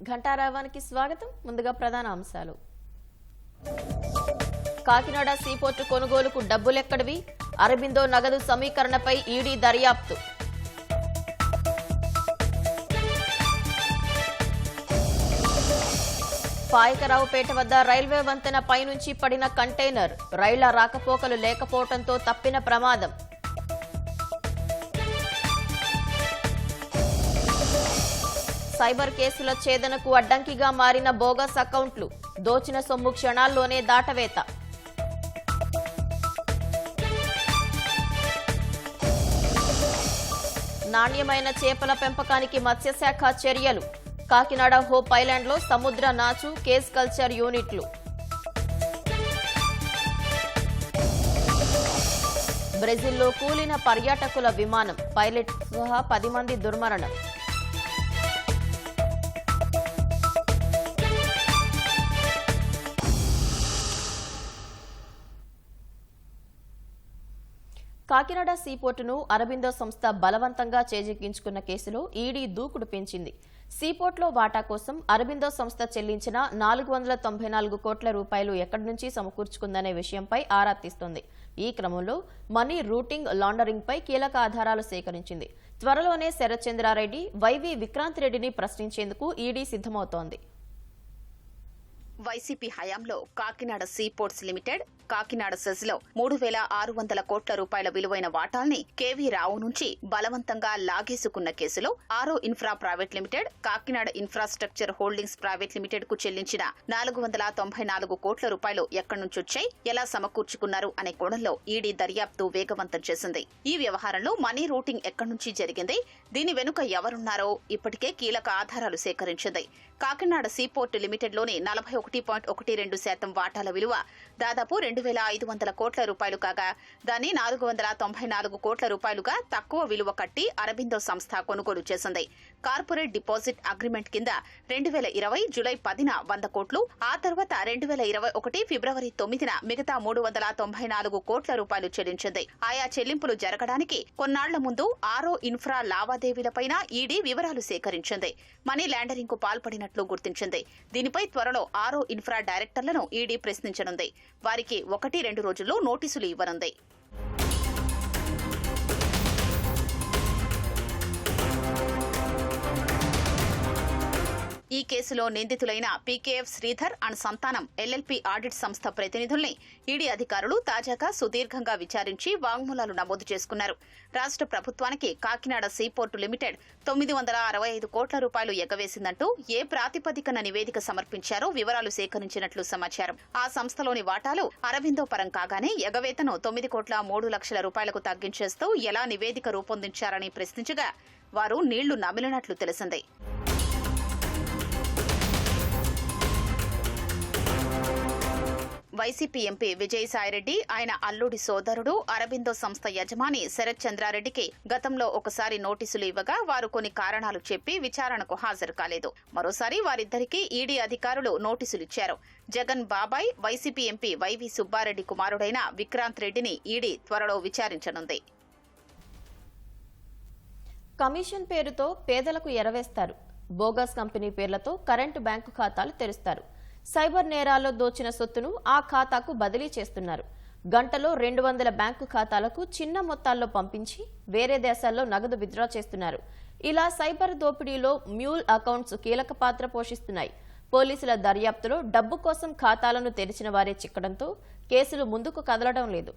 ఘంటారావానికి స్వాగతం. ముందుగా ప్రధాన అంశాలు. కాకినాడ సీపోర్టు కొనుగోలుకు డబ్బులెక్కడివి? అరబిందో నగదు సమీకరణపై ఈడీ దర్యాప్తు. పాయకరావుపేట వద్ద రైల్వే వంతెన పైనుంచి పడిన కంటైనర్, రైళ్ల రాకపోకలు లేకపోవడంతో తప్పిన ప్రమాదం. సైబర్ కేసుల ఛేదనకు అడ్డంకిగా మారిన బోగస్ అకౌంట్లు, దోచిన సొమ్ము క్షణాల్లోనే దాటవేత. నాణ్యమైన చేపల పెంపకానికి మత్స్యశాఖ చర్యలు. కాకినాడ హోప్ ఐలాండ్లో సముద్ర నాచు, కేజ్ కల్చర్ యూనిట్లు. బ్రెజిల్లో కూలిన పర్యాటకుల విమానం, పైలట్ సహా 10 మంది దుర్మరణం. కాకినాడ సీపోర్టును అరబిందో సంస్థ బలవంతంగా చేజిక్కించుకున్న కేసులో ఈడీ దూకుడు పెంచింది. సీపోర్టులో వాటా కోసం అరబిందో సంస్థ చెల్లించిన 494 కోట్ల రూపాయలు ఎక్కడి నుంచి సమకూర్చుకుందనే విషయంపై ఆరా తీస్తోంది. ఈ క్రమంలో మనీ రూటింగ్, లాండరింగ్పై కీలక ఆధారాలు సేకరించింది. త్వరలోనే శరత్చంద్రారెడ్డి, వైవి విక్రాంత్ రెడ్డిని ప్రశ్నించేందుకు ఈడీ సిద్ధమవుతోంది. వైసీపీ హయాంలో Kakinada seaports limited, Kakinada SEZ లో 3,600 కోట్ల రూపాయల విలువైన వాటాల్ని కేవీ రావు నుంచి బలవంతంగా లాగేసుకున్న కేసులో ఆరో infra private limited, Kakinada infrastructure holdings private limited కు చెల్లించిన 494 కోట్ల రూపాయలు ఎక్కడి నుంచొచ్చాయి, ఎలా సమకూర్చుకున్నారు అనే కోణంలో ఈడీ దర్యాప్తు వేగవంతం చేసింది. ఈ వ్యవహారంలో మనీ రూటింగ్ ఎక్కడి నుంచి జరిగింది, దీని వెనుక ఎవరున్నారో ఇప్పటికే కీలక ఆధారాలు సేకరించింది. కాకినాడ సీపోర్ట్ లిమిటెడ్ లోని 41.12% వాటాల విలువ దాదాపు 2,500 కోట్ల రూపాయలు కాగా, దాన్ని 494 కోట్ల రూపాయలుగా తక్కువ విలువ కట్టి అరబిందో సంస్థ కొనుగోలు చేసింది. కార్పొరేట్ డిపాజిట్ అగ్రిమెంట్ కింద 2020 జూలై 10న 100 కోట్లు, ఆ తర్వాత 2021 ఫిబ్రవరి 9న మిగతా 394 కోట్ల రూపాయలు చెల్లించింది. ఆయా చెల్లింపులు జరగడానికి కొన్నాళ్ల ముందు ఆరో ఇన్ఫ్రా లావాదేవీలపైన ఈడీ వివరాలు సేకరించింది. మనీ లాండరింగ్ కు పాల్పడినట్లు గుర్తించింది. దీనిపై త్వరలో ఆరో ఇన్ఫ్రా డైరెక్టర్లను ఈడీ ప్రశ్నించనుంది. వారికి 1-2 రోజుల్లో నోటీసులు ఇవ్వనుంది. ఈ కేసులో నిందితులైన పీకేఎఫ్ శ్రీధర్ అండ్ సంతానం ఎల్ఎల్పీ ఆడిట్ సంస్థ ప్రతినిధుల్ని ఈడీ అధికారులు తాజాగా సుదీర్ఘంగా విచారించి వాంగ్మూలాలు నమోదు చేసుకున్నారు. రాష్ట్ర ప్రభుత్వానికి కాకినాడ సీపోర్టు లిమిటెడ్ 965 కోట్ల రూపాయలు ఎగవేసిందంటూ ఏ ప్రాతిపదికన నివేదిక సమర్పించారో వివరాలు సేకరించినట్లు సమాచారం. ఆ సంస్థలోని వాటాలు అరబిందో పరం కాగానే ఎగవేతను 9,03,00,000 రూపాయలకు తగ్గించేస్తూ ఎలా నివేదిక రూపొందించారని ప్రశ్నించగా వారు నీళ్లు నమిలినట్లు తెలిసింది. వైసీపీ ఎంపీ విజయసాయిరెడ్డి, ఆయన అల్లుడి సోదరుడు, అరబిందో సంస్థ యజమాని శరత్చంద్రారెడ్డికి గతంలో ఒకసారి నోటీసులు ఇవ్వగా వారు కొన్ని కారణాలు చెప్పి విచారణకు హాజరు కాలేదు. మరోసారి వారిద్దరికీ ఈడీ అధికారులు నోటీసులిచ్చారు. జగన్ బాబాయ్, వైసీపీ ఎంపీ వైవి సుబ్బారెడ్డి కుమారుడైన విక్రాంత్ రెడ్డిని ఈడీ త్వరలో విచారించనుంది. కమిషన్ పేరుతో పేదలకు ఎరవేస్తారు. బోగస్ కంపెనీ పేర్లతో కరెంటు బ్యాంకు ఖాతాలు తెరుస్తారు. సైబర్ నేరాల్లో దోచిన సొత్తును ఆ ఖాతాకు బదిలీ చేస్తున్నారు. గంటలో 200 బ్యాంకు ఖాతాలకు చిన్న మొత్తాల్లో పంపించి వేరే దేశాల్లో నగదు విత్డ్రా చేస్తున్నారు. ఇలా సైబర్ దోపిడీలో మ్యూల్ అకౌంట్స్ కీలక పాత్ర పోషిస్తున్నాయి. పోలీసుల దర్యాప్తులో డబ్బు కోసం ఖాతాలను తెరిచిన వారే చిక్కడంతో కేసులు ముందుకు కదలడం లేదు.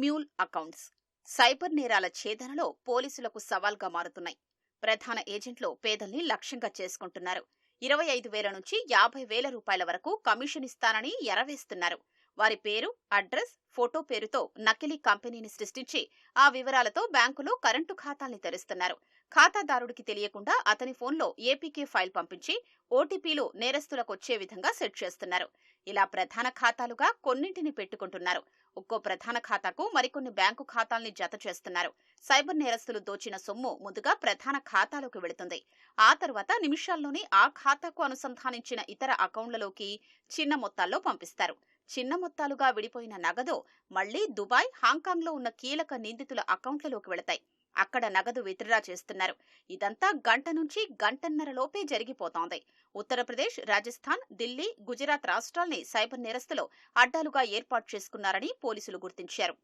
మ్యూల్ అకౌంట్స్ సైబర్ నేరాల ఛేదనలో పోలీసులకు సవాల్గా మారుతున్నాయి. ప్రధాన ఏజెంట్లు పేదల్ని లక్ష్యంగా చేసుకుంటున్నారు. 25,000 నుంచి 50,000 రూపాయల వరకు కమిషన్ ఇస్తానని ఎరవేస్తున్నారు. వారి పేరు, అడ్రస్, ఫోటో పేరుతో నకిలీ కంపెనీని సృష్టించి ఆ వివరాలతో బ్యాంకులో కరెంటు ఖాతాల్ని తెరుస్తున్నారు. ఖాతాదారుడికి తెలియకుండా అతని ఫోన్లో ఏపీకే ఫైల్ పంపించి ఓటీపీలు నేరస్తులకొచ్చే విధంగా సెట్ చేస్తున్నారు. ఇలా ప్రధాన ఖాతాలుగా కొన్నింటిని పెట్టుకుంటున్నారు. ఒక్కో ప్రధాన ఖాతాకు మరికొన్ని బ్యాంకు ఖాతాల్ని జత చేస్తున్నారు. సైబర్ నేరస్తులు దోచిన సొమ్ము ముందుగా ప్రధాన ఖాతాలోకి వెళుతుంది. ఆ తర్వాత నిమిషాల్లోనే ఆ ఖాతాకు అనుసంధానించిన ఇతర అకౌంట్లలోకి చిన్న మొత్తాల్లో పంపిస్తారు. చిన్న మొత్తాలుగా విడిపోయిన నగదు మళ్లీ దుబాయ్, హాంకాంగ్లో ఉన్న కీలక నిందితుల అకౌంట్లలోకి వెళతాయి. అక్కడ నగదు విత్డ్రా చేస్తున్నారు. ఇదంతా గంట నుంచి గంటన్నర లోపే జరిగిపోతోంది. ఉత్తరప్రదేశ్, రాజస్థాన్, ఢిల్లీ, గుజరాత్ రాష్ట్రాల్ని సైబర్ నేరస్తులు అడ్డాలుగా ఏర్పాటు చేసుకున్నారని పోలీసులు గుర్తించారు.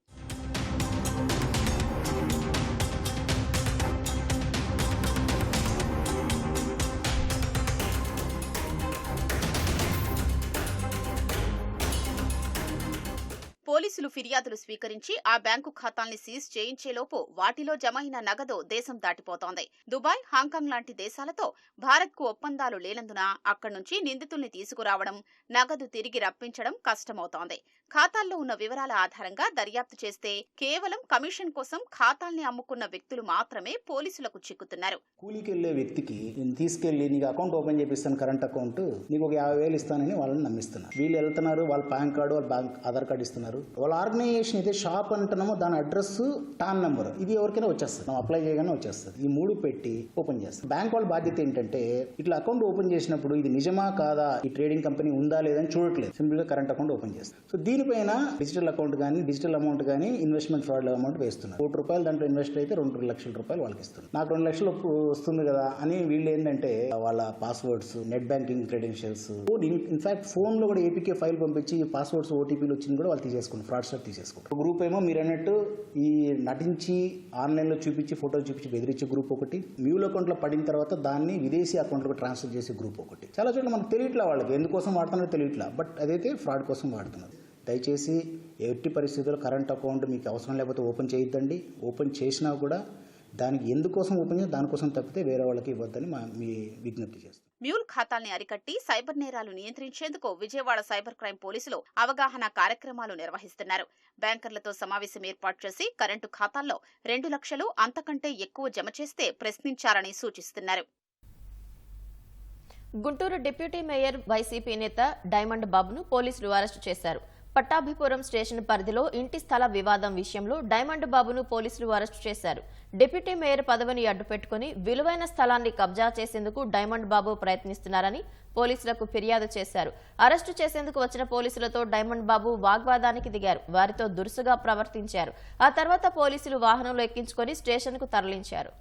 పోలీసులు ఫిర్యాదులు స్వీకరించి ఆ బ్యాంకు ఖాతాల్ని సీజ్ చేయించేలోపు వాటిలో జమైన నగదు దేశం దాటిపోతోంది. దుబాయ్, హాంకాంగ్ లాంటి దేశాలతో భారత్కు ఒప్పందాలు లేనందున అక్కడి నుంచి నిందితుల్ని తీసుకురావడం, నగదు తిరిగి రప్పించడం కష్టమవుతోంది. ఖాతాల్లో ఉన్న వివరాల ఆధారంగా దర్యాప్తు చేస్తే కేవలం కమిషన్ కోసం ఖాతాల్ని అమ్ముకున్న వ్యక్తులు మాత్రమే పోలీసులకు చిక్కుతున్నారు. కూలీకి వెళ్లే వ్యక్తికి నేను తీసుకెళ్లి నీకు అకౌంట్ ఓపెన్ చేపిస్తాను, కరెంట్ అకౌంట్, నీకు ఒక 50,000 ఇస్తానని వాళ్ళని నమ్మిస్తున్నారు. వీళ్ళు వెళ్తున్నారు, వాళ్ళ పాన్ కార్డు, వాళ్ళ బ్యాంక్ ఆధార్ కార్డు ఇస్తున్నారు. వాళ్ళ ఆర్గనైజేషన్ అయితే షాప్ అంటున్నామో దాని అడ్రస్, టాన్ నెంబర్ ఇది ఎవరికైనా వచ్చేస్తుంది. మనం అప్లై చేయగానే వచ్చేస్తుంది. ఈ 3 పెట్టి ఓపెన్ చేస్తాం. బ్యాంక్ వాళ్ళ బాధ్యత ఏంటంటే ఇట్లా అకౌంట్ ఓపెన్ చేసినప్పుడు ఇది నిజమా కాదా, ఈ ట్రేడింగ్ కంపెనీ ఉందా లేదని చూడట్లేదు. సింపుల్ గా కరెంట్ అకౌంట్ ఓపెన్ చేస్తాం. సో దీనిపైన డిజిటల్ అకౌంట్ కానీ, డిజిటల్ అమౌంట్ కానీ, ఇన్వెస్ట్మెంట్ ఫ్రాడ్ అమౌంట్ వేస్తున్నారు. ₹1 దాంట్లో ఇన్వెస్ట్ అయితే 2 లక్షల రూపాయలు వాళ్ళకి ఇస్తున్నారు. నాకు 2 లక్షలు వస్తుంది కదా అని వీళ్ళు ఏంటంటే వాళ్ళ passwords, net banking credentials, in fact phone లో కూడా ఏపీకే ఫైల్ పంపించి పాస్వర్డ్స్, ఓటీపీలు వచ్చింది కూడా వాళ్ళు తీసేసుకుంటారు. ఫ్రాడ్స్టర్ తీసేసుకుంటారు. గ్రూప్ ఏమో మీరు అన్నట్టు ఈ నటించి ఆన్లైన్ లో చూపించి, ఫోటో చూపించి బెదిరించే గ్రూప్ ఒకటి, మ్యూల్ అకౌంట్ లో పడిన తర్వాత దాన్ని విదేశీ అకౌంట్ లో ట్రాన్స్ఫర్ చేసే గ్రూప్ ఒకటి. చాలా చోట్ల మనకు తెలియట్లా, వాళ్ళకి ఎందుకోసం వాడుతున్నారో తెలియట్లా, బట్ అదైతే ఫ్రాడ్ కోసం వాడుతున్నారు. దయచేసి ఎట్టి పరిస్థితుల్లో కరెంట్ అకౌంట్ మీకు అవసరం లేకపోతే ఓపెన్ చేయొద్దండి. ఓపెన్ చేసినా కూడా దానికి ఎందుకోసం ఓపెన్ చేసి దానికోసం తప్పితే వేరే వాళ్ళకి ఇవ్వద్దని మీ విజ్ఞప్తి చేస్తాం. మ్యూల్ ఖాతాల్ని అరికట్టి సైబర్ నేరాలు నియంత్రించేందుకు విజయవాడ సైబర్ క్రైమ్ పోలీసులు అవగాహన కార్యక్రమాలు నిర్వహిస్తున్నారు. బ్యాంకర్లతో సమావేశం ఏర్పాటు చేసి కరెంటు ఖాతాల్లో 2 లక్షలు అంతకంటే ఎక్కువ జమ చేస్తే ప్రశ్నించాలని సూచిస్తున్నారు. గుంటూరు డిప్యూటీ మేయర్ వైసీపీ నేత డైమండ్ బాబును పోలీసులు అరెస్టు చేశారు. పట్టాభిపురం స్టేషన్ పరిధిలో ఇంటి స్థల వివాదం విషయంలో డైమండ్ బాబును పోలీసులు అరెస్టు చేశారు. డిప్యూటీ మేయర్ పదవిని అడ్డుపెట్టుకుని విలువైన స్థలాన్ని కబ్జా చేసేందుకు డైమండ్ బాబు ప్రయత్నిస్తున్నారని పోలీసులకు ఫిర్యాదు చేశారు. అరెస్టు చేసేందుకు వచ్చిన పోలీసులతో డైమండ్ బాబు వాగ్వాదానికి దిగారు. వారితో దురుసుగా ప్రవర్తించారు. ఆ తర్వాత పోలీసులు వాహనంలో ఎక్కించుకొని స్టేషన్కు తరలించారు.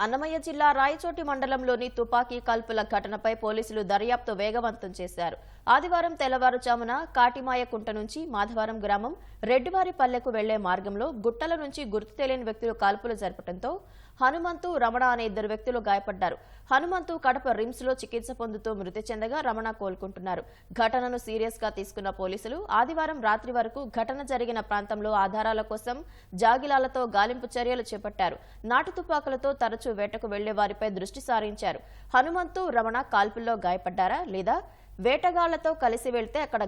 అన్నమయ్య జిల్లా రాయచోటి మండలంలోని తుపాకీ కాల్పుల ఘటనపై పోలీసులు దర్యాప్తు వేగవంతం చేశారు. ఆదివారం తెల్లవారుజామున కాటిమాయకుంట నుంచి మాధవరం గ్రామం రెడ్డివారిపల్లెకు వెళ్లే మార్గంలో గుట్టల నుంచి గుర్తు తెలియని వ్యక్తులు కాల్పులు జరపడంతో హనుమంతు, రమణ అనే 2 వ్యక్తులు గాయపడ్డారు. హనుమంతు కడప రిమ్స్ లో చికిత్స పొందుతూ మృతి చెందగా రమణ కోలుకుంటున్నారు. ఘటనను సీరియస్ గా తీసుకున్న పోలీసులు ఆదివారం రాత్రి వరకు ఘటన జరిగిన ప్రాంతంలో ఆధారాల కోసం జాగిలాలతో గాలింపు చర్యలు చేపట్టారు. నాటు తుపాకులతో తరచూ వేటకు వెళ్లే వారిపై దృష్టి సారించారు. హనుమంతు, రమణ కాల్పుల్లో గాయపడ్డారా లేదా వేటగాళ్లతో కలిసి వెళ్తే అక్కడ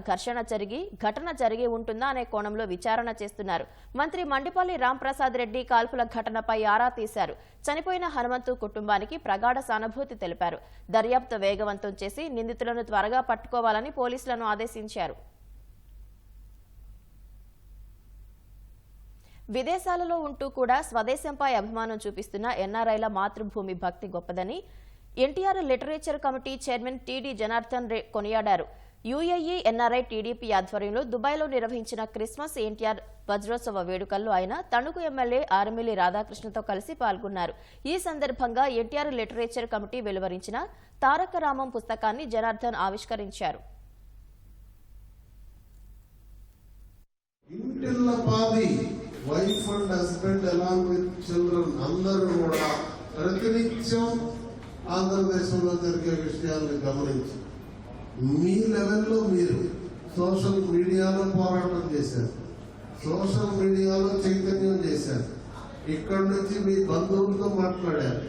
ఘటన జరిగి ఉంటుందా అనే కోణంలో విచారణ చేస్తున్నారు. మంత్రి మండిపల్లి రాంప్రసాద్ రెడ్డి కాల్పుల ఘటనపై ఆరా తీశారు. చనిపోయిన హనుమంతు కుటుంబానికి ప్రగాఢ సానుభూతి తెలిపారు. దర్యాప్తు వేగవంతం చేసి నిందితులను త్వరగా పట్టుకోవాలని పోలీసులను ఆదేశించారు. విదేశాలలో ఉంటూ కూడా స్వదేశంపై అభిమానం చూపిస్తున్న ఎన్ఆర్ఐల మాతృభూమి భక్తి గొప్పదని NTR literature committee chairman TD Janardhan కొనియాడారు. యుఏఈ ఎన్ఆర్ఐ టీడీపీ ఆధ్వర్యంలో దుబాయ్లో నిర్వహించిన క్రిస్మస్ ఎన్టీఆర్ వజ్రోత్సవ వేడుకల్లో ఆయన తణుకు ఎమ్మెల్యే ఆర్మిల్లి రాధాకృష్ణతో కలిసి పాల్గొన్నారు. ఈ సందర్భంగా ఎన్టీఆర్ లిటరేచర్ కమిటీ వెలువరించిన తారక రామం పుస్తకాన్ని జనార్దన్ ఆవిష్కరించారు. Wife and husband along with children అందరూ కూడా ప్రతినిత్యం ఆంధ్రదేశంలో జరిగే విషయాలను గమనించి మీ లెవెల్లో మీరు సోషల్ మీడియాలో పోరాటం చేశారు, సోషల్ మీడియాలో చైతన్యం చేశారు. ఇక్కడి నుంచి మీ బంధువులతో మాట్లాడారు,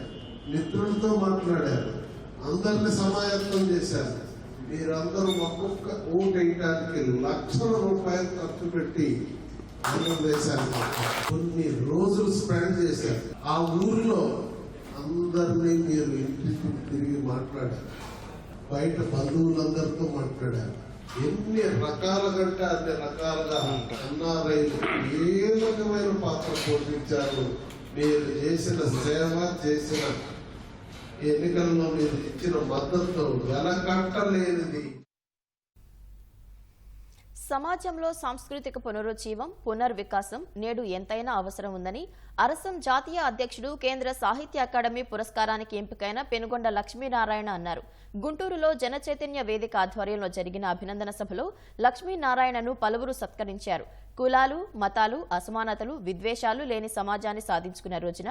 మిత్రులతో మాట్లాడారు, అందరినీ సమాయత్తం చేశారు. మీరందరూ ఒక్కొక్క ఓటు వేయడానికి లక్షల రూపాయలు ఖర్చు పెట్టి ఆంధ్రదేశానికి కొన్ని రోజులు స్పెండ్ చేశారు. ఆ ఊరిలో అందరినీ మీరు ఇంటికి తిరిగి మాట్లాడారు, బయట బంధువులందరితో మాట్లాడారు. ఎన్ని రకాల కంటే అన్ని రకాలుగా ఎన్ఆర్ఐలు ఏ రకమైన పాత్ర పోషించారు. మీరు చేసిన సేవ, చేసిన ఎన్నికల్లో మీరు ఇచ్చిన మద్దతు వెలకట్టలేనిది. సమాజంలో సాంస్కృతిక పునరుజ్జీవం పునర్వికాసం నేడు ఎంతైనా అవసరం ఉందని అరసం జాతీయ అధ్యక్షుడు కేంద్ర సాహిత్య అకాడమీ పురస్కారానికి ఎంపికైన పెనుగొండ లక్ష్మీనారాయణ అన్నారు. గుంటూరులో జనచైతన్య వేదిక ఆధ్వర్యంలో జరిగిన అభినందన సభలో లక్ష్మీనారాయణను పలువురు సత్కరించారు. కులాలు మతాలు అసమానతలు విద్వేషాలు లేని సమాజాన్ని సాధించుకున్న రోజున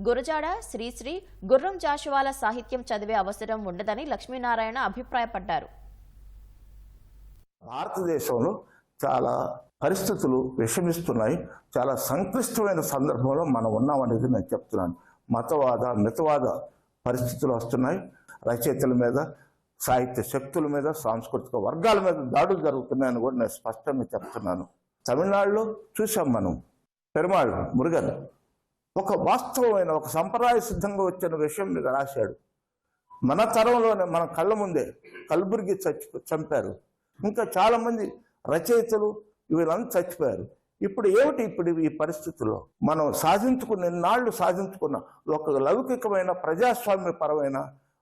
గురజాడ శ్రీశ్రీ గుర్రం జాషువాల సాహిత్యం చదివే అవసరం ఉండదని లక్ష్మీనారాయణ అభిప్రాయపడ్డారు. భారతదేశంలో చాలా పరిస్థితులు విషమిస్తున్నాయి. చాలా సంక్లిష్టమైన సందర్భంలో మనం ఉన్నామనేది నేను చెప్తున్నాను. మతవాద మితవాద పరిస్థితులు వస్తున్నాయి. రచయితల మీద, సాహిత్య శక్తుల మీద, సాంస్కృతిక వర్గాల మీద దాడులు జరుగుతున్నాయని కూడా నేను స్పష్టంగా చెప్తున్నాను. తమిళనాడులో చూసాం మనం, పెరుమాళ్ మురుగన్ ఒక వాస్తవమైన ఒక సంప్రదాయ సిద్ధంగా వచ్చిన విషయం మీద రాశాడు. మన తరంలోనే మన కళ్ళ ముందే కల్బుర్గి చంపారు. ఇంకా చాలామంది రచయితలు వీళ్ళంతా చచ్చిపోయారు. ఇప్పుడు ఈ పరిస్థితుల్లో మనం సాధించుకున్న ఒక లౌకికమైన ప్రజాస్వామ్యపరమైన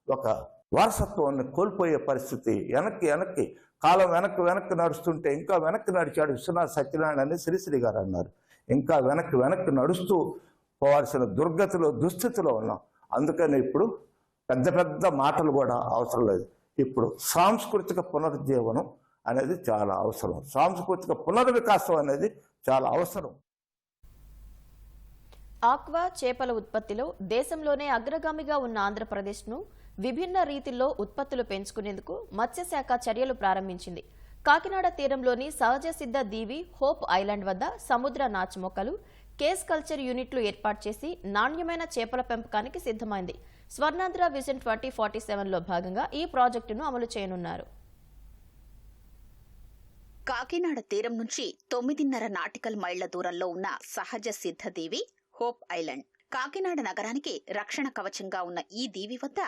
ఒక వారసత్వాన్ని కోల్పోయే పరిస్థితి. వెనక్కి కాలం వెనక్కి నడుస్తుంటే ఇంకా వెనక్కి నడిచాడు విశ్వనాథ్ సత్యనారాయణ అని శ్రీశ్రీ గారు అన్నారు. ఇంకా వెనక్కి నడుస్తూ పోవాల్సిన దుస్థితిలో ఉన్నాం. అందుకని ఇప్పుడు పెద్ద మాటలు కూడా అవసరం లేదు. ఇప్పుడు సాంస్కృతిక పునరుజ్జీవనం అనేది చాలా అవసరం. సాంస్కృతిక పునర్వికాసం అనేది చాలా అవసరం. ఆక్వా చేపల ఉత్పత్తిలో దేశంలోనే అగ్రగామిగా ఉన్న ఆంధ్రప్రదేశ్ను విభిన్న రీతిల్లో ఉత్పత్తులు పెంచుకునేందుకు మత్స్యశాఖ చర్యలు ప్రారంభించింది. కాకినాడ తీరంలోని సహజ సిద్ధ దీవి హోప్ ఐలాండ్ వద్ద సముద్ర నాచు మొక్కలు కేజ్ కల్చర్ యూనిట్లు ఏర్పాటు చేసి నాణ్యమైన చేపల పెంపకానికి సిద్ధమైంది. స్వర్ణాంధ్ర విజన్ 2047లో భాగంగా ఈ ప్రాజెక్టును అమలు చేయనున్నారు. కాకినాడ తీరం నుంచి 9.5 నాటికల్ మైళ్ల దూరంలో ఉన్న సహజ సిద్ధ దీవి హోప్ ఐలాండ్ కాకినాడ నగరానికి రక్షణ కవచంగా ఉన్న ఈ దీవి వద్ద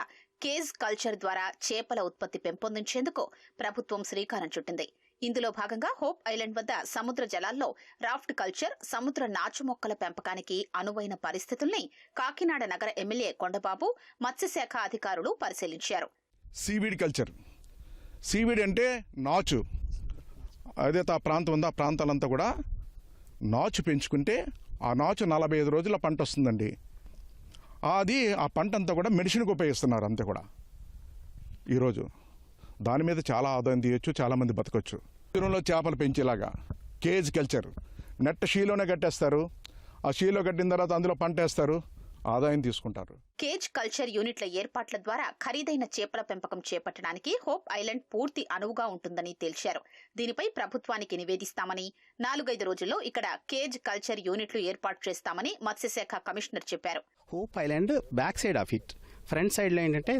కేజ్ కల్చర్ ద్వారా చేపల ఉత్పత్తి పెంపొందించేందుకు ప్రభుత్వం శ్రీకారం చుట్టింది. ఇందులో భాగంగా హోప్ ఐలాండ్ వద్ద సముద్ర జలాల్లో రాఫ్ట్ కల్చర్, సముద్ర నాచు మొక్కల పెంపకానికి అనువైన పరిస్థితుల్ని కాకినాడ నగర ఎమ్మెల్యే కొండబాబు, మత్స్యశాఖ అధికారులు పరిశీలించారు. సీవీడ్ కల్చర్, సీవీడ్ అంటే నాచు. అదైతే ఆ ప్రాంతం ఉందో ఆ ప్రాంతాలంతా కూడా నాచు పెంచుకుంటే ఆ నాచు 45 రోజుల పంట వస్తుందండి. అది ఆ పంట అంతా కూడా మెడిసిన్కి ఉపయోగిస్తున్నారు అంతే కూడా. ఈరోజు దాని మీద చాలా ఆదాయం తీయొచ్చు, చాలామంది బతకొచ్చు. తీరంలో చేపలు పెంచేలాగా కేజ్ కల్చర్, నెట్ షీలోనే కట్టేస్తారు. ఆ షీలో కట్టిన తర్వాత అందులో పంట వేస్తారు, ఆదాయం తీసుకుంటారు. కేజ్ కల్చర్ యూనిట్ల ఏర్పాట్ల ద్వారా ఖరీదైన చేపల పెంపకం చేపట్టడానికి హోప్ ఐలాండ్ పూర్తి అనువుగా ఉంటుందని తేల్చారు. దీనిపై ప్రభుత్వానికి నివేదిస్తామని, 4-5 రోజుల్లో ఇక్కడ కేజ్ కల్చర్ యూనిట్లు ఏర్పాటు చేస్తామని మత్స్యశాఖ కమిషనర్ చెప్పారు. Hope island back side of it, front సైడ్లో ఏంటంటే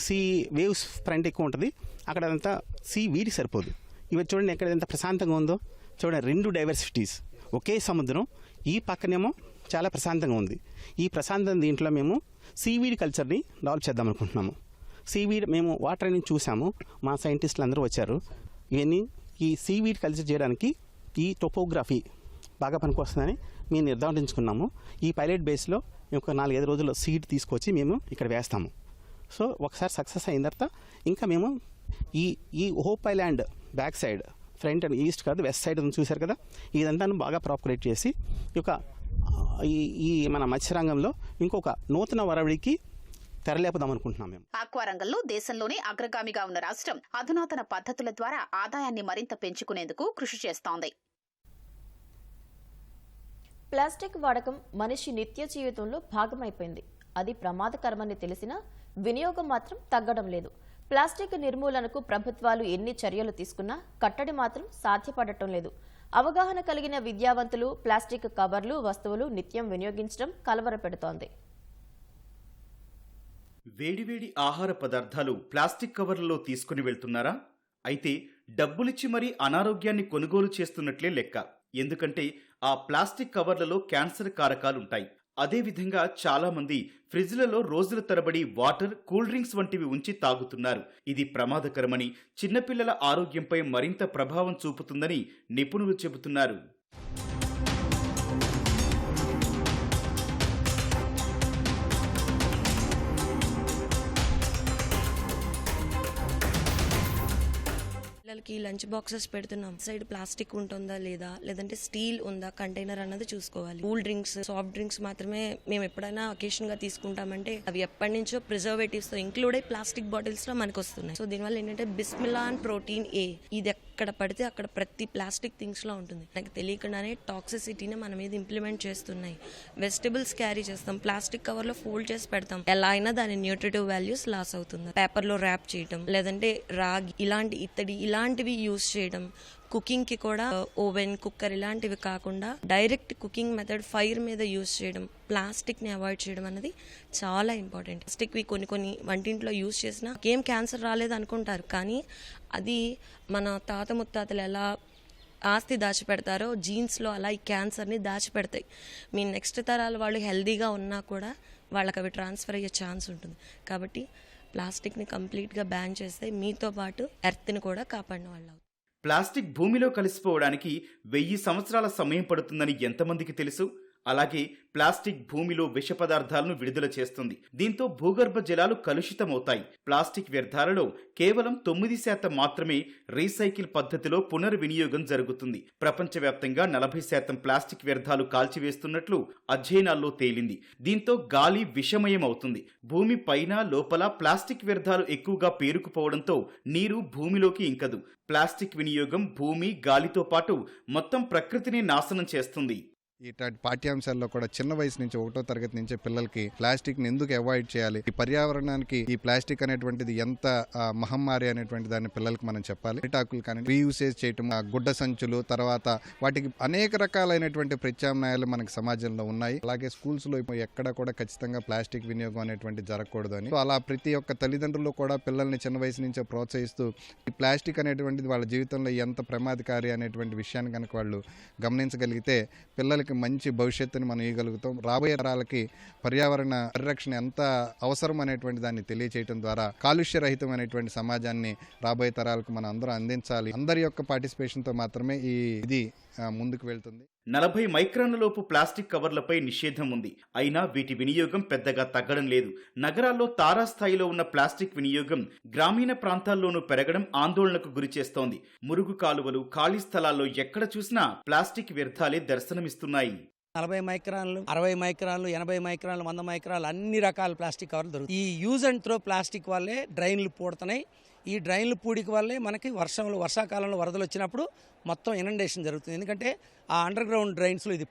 సీ వేవ్స్ ఫ్రంట్ ఎక్కువ ఉంటుంది. అక్కడ అంతా సీ వీడికి సరిపోదు. ఇవి చూడండి ఎక్కడ ఎంత ప్రశాంతంగా ఉందో చూడండి. 2 డైవర్సిటీస్, ఒకే సముద్రం, ఈ పక్కనేమో చాలా ప్రశాంతంగా ఉంది. ఈ ప్రశాంతం దీంట్లో మేము సీవీడ్ కల్చర్ని డెవలప్ చేద్దాం అనుకుంటున్నాము. సీవీడ్ మేము వాటర్ అని చూసాము, మా సైంటిస్టులు అందరూ వచ్చారు. ఇవన్నీ ఈ సీవీడ్ కల్చర్ చేయడానికి ఈ టోపోగ్రఫీ బాగా పనికొస్తుందని మేము నిర్ధారించుకున్నాము. ఈ పైలట్ బేస్లో మేము ఒక 4-5 రోజుల్లో సీడ్ తీసుకొచ్చి మేము ఇక్కడ వేస్తాము. సో ఒకసారి సక్సెస్ అయిన తర్వాత ఇంకా మేము ఈ hope island back side, front and east కాదు వెస్ట్ సైడ్ చూశారు కదా, ఇదంతా బాగా ప్రాపరేట్ చేసి ఈ మన మత్స్యరంగంలో ఇంకొక నూతన వరవడికి తెరలేపుదాం అనుకుంటున్నాం. మేము ఆక్వా రంగంలో దేశంలోనే అగ్రగామిగా ఉన్న రాష్ట్రం అధునాతన పద్ధతుల ద్వారా ఆదాయాన్ని మరింత పెంచుకునేందుకు కృషి చేస్తోంది. ప్లాస్టిక్ వాడకం మనిషి నిత్య జీవితంలో భాగమైపోయింది. అది ప్రమాదకరమని తెలిసినా వినియోగం మాత్రం తగ్గడం లేదు. ప్లాస్టిక్ నిర్మూలనకు ప్రభుత్వాలు ఎన్ని చర్యలు తీసుకున్నా కట్టడి మాత్రం సాధ్యపడటం లేదు. అవగాహన కలిగిన విద్యావంతులు ప్లాస్టిక్ కవర్లు, వస్తువులు నిత్యం వినియోగించడం కలవరపెడుతోంది. వేడివేడి ఆహార పదార్థాలు ప్లాస్టిక్ కవర్లలో తీసుకుని వెళ్తున్నారా? అయితే డబ్బులిచ్చి మరీ అనారోగ్యాన్ని కొనుగోలు చేస్తున్నట్లే లెక్క. ఎందుకంటే ఆ ప్లాస్టిక్ కవర్లలో క్యాన్సర్ కారకాలుంటాయి. అదేవిధంగా చాలా మంది ఫ్రిడ్జ్లలో రోజుల తరబడి వాటర్, కూల్ డ్రింక్స్ వంటివి ఉంచి తాగుతున్నారు. ఇది ప్రమాదకరమని, చిన్నపిల్లల ఆరోగ్యంపై మరింత ప్రభావం చూపుతుందని నిపుణులు చెబుతున్నారు. పిల్లలకి లంచ్ బాక్సెస్ పెడుతున్నాం, సైడ్ ప్లాస్టిక్ ఉంటుందా లేదా, లేదంటే స్టీల్ ఉందా కంటైనర్ అన్నది చూసుకోవాలి. కూల్ డ్రింక్స్, సాఫ్ట్ డ్రింక్స్ మాత్రమే మేము ఎప్పుడైనా అకేషన్ గా తీసుకుంటామంటే అవి ఎప్పటి నుంచో ప్రిజర్వేటివ్స్ తో ఇంక్లూడ్ అయ్యి ప్లాస్టిక్ బాటిల్స్ లో మనకు వస్తున్నాయి. సో దీనివల్ల ఏంటంటే బిస్మిలా అండ్ ప్రోటీన్ ఏ, ఇది ఎక్కడ పడితే అక్కడ ప్రతి ప్లాస్టిక్ థింగ్స్ లో ఉంటుంది. నాకు తెలియకుండానే టాక్సిసిటీని మన మీద ఇంప్లిమెంట్ చేస్తున్నాయి. వెజిటబుల్స్ క్యారీ చేస్తాం, ప్లాస్టిక్ కవర్ లో ఫోల్డ్ చేసి పెడతాం, ఎలా అయినా దాని న్యూట్రిటివ్ వాల్యూస్ లాస్ అవుతుంది. పేపర్ లో ర్యాప్ చేయడం, లేదంటే రాగి ఇలాంటి ఇత్తడి ఇలాంటివి యూస్ చేయడం. కుకింగ్ కి కూడా ఓవెన్, కుక్కర్ ఇలాంటివి కాకుండా డైరెక్ట్ కుకింగ్ మెథడ్ ఫైర్ మీద యూస్ చేయడం, ప్లాస్టిక్ ని అవాయిడ్ చేయడం అనేది చాలా ఇంపార్టెంట్. ప్లాస్టిక్ వి కొన్ని వంటింట్లో యూస్ చేసినా ఏం క్యాన్సర్ రాలేదు అనుకుంటారు, కానీ అది మన తాత ముత్తాతలు ఎలా ఆస్తి దాచిపెడతారో జీన్స్లో అలా ఈ క్యాన్సర్ని దాచిపెడతాయి. మీ నెక్స్ట్ తరాల వాళ్ళు హెల్దీగా ఉన్నా కూడా వాళ్ళకి అవి ట్రాన్స్ఫర్ అయ్యే ఛాన్స్ ఉంటుంది. కాబట్టి ప్లాస్టిక్ని కంప్లీట్గా బ్యాన్ చేస్తే మీతో పాటు ఎర్త్ని కూడా కాపాడిన వాళ్ళు అవుతారు. ప్లాస్టిక్ భూమిలో కలిసిపోవడానికి 1000 సంవత్సరాల సమయం పడుతుందని ఎంతమందికి తెలుసు? అలాగే ప్లాస్టిక్ భూమిలో విష పదార్థాలను విడుదల చేస్తుంది. దీంతో భూగర్భ జలాలు కలుషితమవుతాయి. ప్లాస్టిక్ వ్యర్థాలలో కేవలం 9% మాత్రమే రీసైకిల్ పద్ధతిలో పునర్వినియోగం జరుగుతుంది. ప్రపంచవ్యాప్తంగా 40% ప్లాస్టిక్ వ్యర్థాలు కాల్చివేస్తున్నట్లు అధ్యయనాల్లో తేలింది. దీంతో గాలి విషమయం అవుతుంది. భూమి పైన లోపల ప్లాస్టిక్ వ్యర్థాలు ఎక్కువగా పేరుకుపోవడంతో నీరు భూమిలోకి ఇంకదు. ప్లాస్టిక్ వినియోగం భూమి, గాలితో పాటు మొత్తం ప్రకృతిని నాశనం చేస్తుంది. ఇట్లాంటి పాఠ్యాంశాల్లో కూడా చిన్న వయసు నుంచి 1వ తరగతి నుంచే పిల్లలకి ప్లాస్టిక్ ని ఎందుకు అవాయిడ్ చేయాలి, ఈ పర్యావరణానికి ఈ ప్లాస్టిక్ అనేటువంటిది ఎంత మహమ్మారి అనేటువంటి దాన్ని పిల్లలకి మనం చెప్పాలి. అరిటాకులు కానీ రీయూసేజ్ చేయటం, గుడ్డ సంచులు, తర్వాత వాటికి అనేక రకాలైనటువంటి ప్రత్యామ్నాయాలు మనకి సమాజంలో ఉన్నాయి. అలాగే స్కూల్స్ లో ఎక్కడ కూడా ఖచ్చితంగా ప్లాస్టిక్ వినియోగం అనేటువంటి జరగకూడదు అని, అలా ప్రతి ఒక్క తల్లిదండ్రులు కూడా పిల్లల్ని చిన్న వయసు నుంచే ప్రోత్సహిస్తూ ఈ ప్లాస్టిక్ అనేటువంటిది వాళ్ళ జీవితంలో ఎంత ప్రమాదకారి అనేటువంటి విషయాన్ని కనుక వాళ్ళు గమనించగలిగితే పిల్లలకి మంచి భవిష్యత్తుని మనం ఇవ్వగలుగుతాం. రాబోయే తరాలకి పర్యావరణ పరిరక్షణ ఎంత అవసరం అనేటువంటి దాన్ని తెలియచేయడం ద్వారా కాలుష్య రహితమైనటువంటి సమాజాన్ని రాబోయే తరాలకు మనం అందరం అందించాలి. అందరి యొక్క పార్టిసిపేషన్తో మాత్రమే ఇది ముందుకు వెళ్తుంది. 40 మైక్రాన్ల లోపు ప్లాస్టిక్ కవర్లపై నిషేధం ఉంది. అయినా వీటి వినియోగం పెద్దగా తగ్గడం లేదు. నగరాల్లో తారాస్థాయిలో ఉన్న ప్లాస్టిక్ వినియోగం గ్రామీణ ప్రాంతాల్లోనూ పెరగడం ఆందోళనకు గురిచేస్తోంది. మురుగు కాలువలు, ఖాళీ స్థలాల్లో ఎక్కడ చూసినా ప్లాస్టిక్ వ్యర్థాలే దర్శనమిస్తున్నాయి. 40 మైక్రాన్లు, 60 మైక్రాన్లు, 80 మైక్రాన్లు, 100 మైక్రాన్లు అన్ని రకాల ప్లాస్టిక్ కవర్లు దొరుకుతాయి. ఈ యూజ్ అండ్ త్రో ప్లాస్టిక్ వల్లే డ్రైన్లు పూడుతున్నాయి. ఈ డ్రైన్లు పూడికి వల్లే మనకి వర్షాకాలంలో వరదలు వచ్చినప్పుడు మొత్తం ఇనండేషన్ జరుగుతుంది. ఎందుకంటే ఆ అండర్ గ్రౌండ్ డ్రైన్స్లో ఇది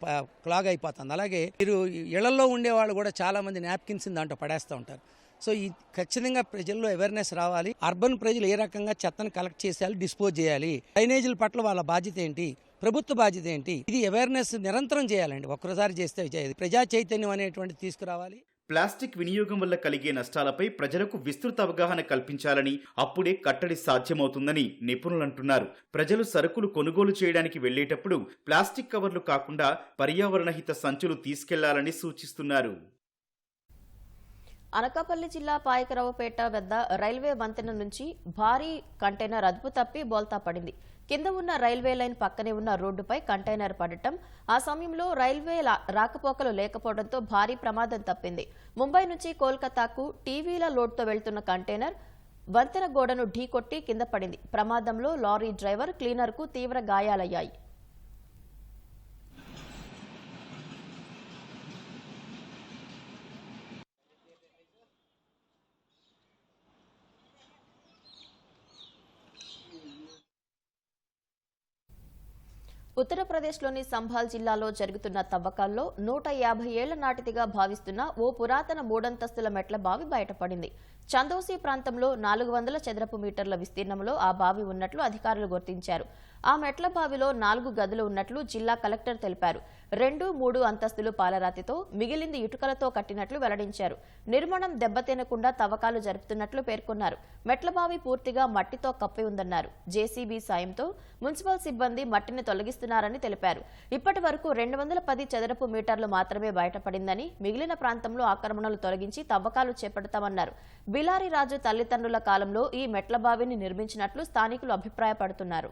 క్లాగ్ అయిపోతుంది. అలాగే మీరు ఇళ్లలో ఉండేవాళ్ళు కూడా చాలామంది నాప్కిన్స్ దాంట్లో పడేస్తూ ఉంటారు. సో ఈ ఖచ్చితంగా ప్రజల్లో అవేర్నెస్ రావాలి. అర్బన్ ప్రజలు ఏ రకంగా చెత్తను కలెక్ట్ చేసేయాలి, డిస్పోజ్ చేయాలి, డ్రైనేజీల పట్ల వాళ్ళ బాధ్యత ఏంటి, ప్రభుత్వ బాధ్యత ఏంటి, ఇది అవేర్నెస్ నిరంతరం చేయాలండి. ఒక్కసారి చేస్తే ప్రజా చైతన్యం అనేటువంటి తీసుకురావాలి. ప్లాస్టిక్ వినియోగం వల్ల కలిగే నష్టాలపై ప్రజలకు విస్తృత అవగాహన కల్పించాలని, అప్పుడే కట్టడి సాధ్యమవుతుందని నిపుణులు అంటున్నారు. ప్రజలు సరుకులు కొనుగోలు చేయడానికి వెళ్లేటప్పుడు ప్లాస్టిక్ కవర్లు కాకుండా పర్యావరణహిత సంచులు తీసుకెళ్లాలని సూచిస్తున్నారు. అనకాపల్లి జిల్లా పాయకరావుపేట వద్ద రైల్వే వంతెన నుంచి భారీ కంటైనర్ అదుపు తప్పి బోల్తా పడింది. కింద ఉన్న రైల్వే లైన్ పక్కనే ఉన్న రోడ్డుపై కంటైనర్ పడటం, ఆ సమయంలో రైల్వే రాకపోకలు లేకపోవడంతో భారీ ప్రమాదం తప్పింది. ముంబై నుంచి కోల్కతాకు టీవీల లోడ్తో వెళ్తున్న కంటైనర్ వంతెన గోడను ఢీకొట్టి కింద పడింది. ప్రమాదంలో లారీ డ్రైవర్, క్లీనర్కు తీవ్ర గాయాలయ్యాయి. ఉత్తరప్రదేశ్లోని సంభాల్ జిల్లాలో జరుగుతున్న తవ్వకాల్లో 150 ఏళ్ల నాటిదిగా భావిస్తున్న ఓ పురాతన 3 అంతస్తుల మెట్ల బావి బయటపడింది. చందోసి ప్రాంతంలో 400 చదరపు మీటర్ల విస్తీర్ణంలో ఆ బావి ఉన్నట్లు అధికారులు గుర్తించారు. ఆ మెట్ల బావిలో 4 గదులు ఉన్నట్లు జిల్లా కలెక్టర్ తెలిపారు. 2, 3 అంతస్తులు పాలరాతితో, మిగిలింది ఇటుకలతో కట్టినట్లు వెల్లడించారు. నిర్మాణం దెబ్బతినకుండా తవ్వకాలు జరుపుతున్నట్లు పేర్కొన్నారు. మెట్ల బావి పూర్తిగా మట్టితో కప్పి ఉందన్నారు. జేసీబీ సాయంతో మున్సిపల్ సిబ్బంది మట్టిని తొలగిస్తున్నారని తెలిపారు. ఇప్పటి వరకు 210 చదరపు మీటర్లు మాత్రమే బయటపడిందని, మిగిలిన ప్రాంతంలో ఆక్రమణలు తొలగించి తవ్వకాలు చేపడతామన్నారు. బిలారి రాజు తల్లిదండ్రుల కాలంలో ఈ మెట్ల బావిని నిర్మించినట్లు స్థానికులు అభిప్రాయపడుతున్నారు.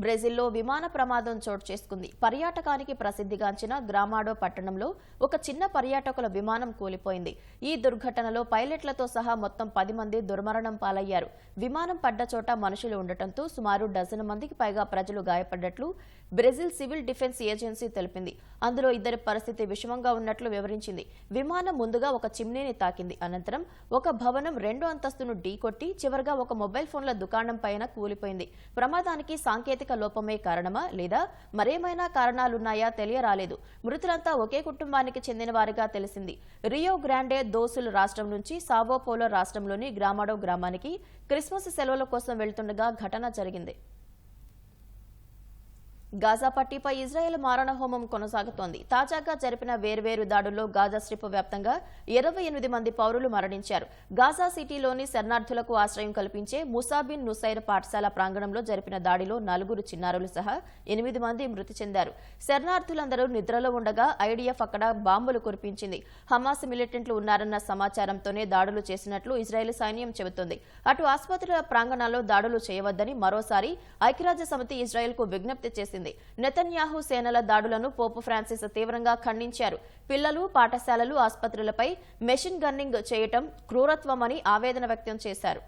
బ్రెజిల్లో విమాన ప్రమాదం చోటు చేసుకుంది. పర్యాటకానికి ప్రసిద్ధిగాంచిన గ్రామాడో పట్టణంలో ఒక చిన్న పర్యాటకుల విమానం కూలిపోయింది. ఈ దుర్ఘటనలో పైలట్లతో సహా మొత్తం 10 మంది దుర్మరణం పాలయ్యారు. విమానం పడ్డ చోట మనుషులు ఉండటంతో సుమారు డజను మందికి పైగా ప్రజలు గాయపడ్డట్లు బ్రెజిల్ సివిల్ డిఫెన్స్ ఏజెన్సీ తెలిపింది. అందులో 2 పరిస్థితి విషమంగా ఉన్నట్లు వివరించింది. విమానం ముందుగా ఒక చిమ్నీని తాకింది. అనంతరం ఒక భవనం 2వ అంతస్తును ఢీకొట్టి చివరగా ఒక మొబైల్ ఫోన్ల దుకాణం పైన కూలిపోయింది. ప్రమాదానికి సాంకేతిక లోపమే కారణమా లేదా మరేమైనా కారణాలున్నాయా తెలియరాలేదు. మృతులంతా ఒకే కుటుంబానికి చెందిన వారిగా తెలిసింది. రియో గ్రాండే దోసుల్ రాష్ట్రం నుంచి సావో పోలో రాష్ట్రంలోని గ్రామాడో గ్రామానికి క్రిస్మస్ సెలవుల కోసం వెళ్తుండగా ఘటన జరిగింది. గాజా పట్టీపై ఇజ్రాయెల్ మారణహోమం కొనసాగుతోంది. తాజాగా జరిపిన వేర్వేరు దాడుల్లో గాజా స్ట్రిప్ వ్యాప్తంగా 28 మంది పౌరులు మరణించారు. గాజా సిటీలోని శరణార్థులకు ఆశ్రయం కల్పించే ముసాబిన్ నుసైర్ పాఠశాల ప్రాంగణంలో జరిపిన దాడిలో 4 చిన్నారులు సహా 8 మంది మృతి చెందారు. శరణార్థులందరూ నిద్రలో ఉండగా ఐడిఎఫ్ అక్కడ బాంబులు కురిపించింది. హమాస్ మిలిటెంట్లు ఉన్నారన్న సమాచారంతోనే దాడులు చేసినట్లు ఇజ్రాయెల్ సైన్యం చెబుతోంది. అటు ఆసుపత్రుల ప్రాంగణాల్లో దాడులు చేయవద్దని మరోసారి ఐక్యరాజ్య సమితి ఇజ్రాయెల్కు విజ్ఞప్తి చేసింది. నెతన్యాహు సేనల దాడులను పోపు ఫ్రాన్సిస్ తీవ్రంగా ఖండించారు. పిల్లలు, పాఠశాలలు, ఆసుపత్రులపై మెషిన్ గన్నింగ్ చేయటం క్రూరత్వమని ఆవేదన వ్యక్తం చేశారు.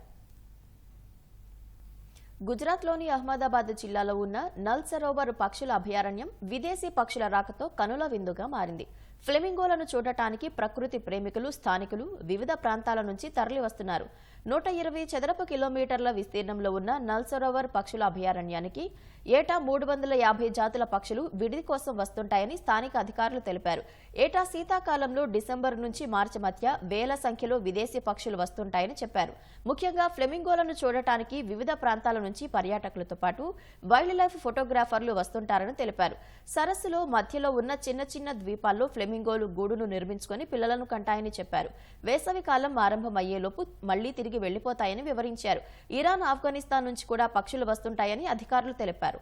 గుజరాత్లోని అహ్మదాబాద్ జిల్లాలో ఉన్న నల్ సరోవర్ పక్షుల అభయారణ్యం విదేశీ పక్షుల రాకతో కనుల విందుగా మారింది. ఫ్లెమింగోలను చూడటానికి ప్రకృతి ప్రేమికులు, స్థానికులు వివిధ ప్రాంతాల నుంచి తరలివస్తున్నారు. 120 చదరపు కిలోమీటర్ల విస్తీర్ణంలో ఉన్న నల్ సరోవర్ పక్షుల అభయారణ్యానికి ఏటా 350 జాతుల పక్షులు విడిది కోసం వస్తుంటాయని స్థానిక అధికారులు తెలిపారు. ఏటా శీతాకాలంలో డిసెంబర్ నుంచి మార్చి మధ్య వేల సంఖ్యలో విదేశీ పక్షులు వస్తుంటాయని చెప్పారు. ముఖ్యంగా ఫ్లెమింగోలను చూడటానికి వివిధ ప్రాంతాల నుంచి పర్యాటకులతో పాటు వైల్డ్ లైఫ్ ఫోటోగ్రాఫర్లు వస్తుంటారని తెలిపారు. సరస్సులో మధ్యలో ఉన్న చిన్న చిన్న ద్వీపాల్లో ఫ్లెమింగోలు గూడును నిర్మించుకుని పిల్లలను కంటాయని చెప్పారు. వేసవి కాలం ఆరంభమయ్యేలోపు మళ్లీ తిరిగి వెళ్లిపోతాయని వివరించారు. ఇరాన్, ఆఫ్ఘనిస్తాన్ నుంచి కూడా పక్షులు వస్తుంటాయని అధికారులు తెలిపారు.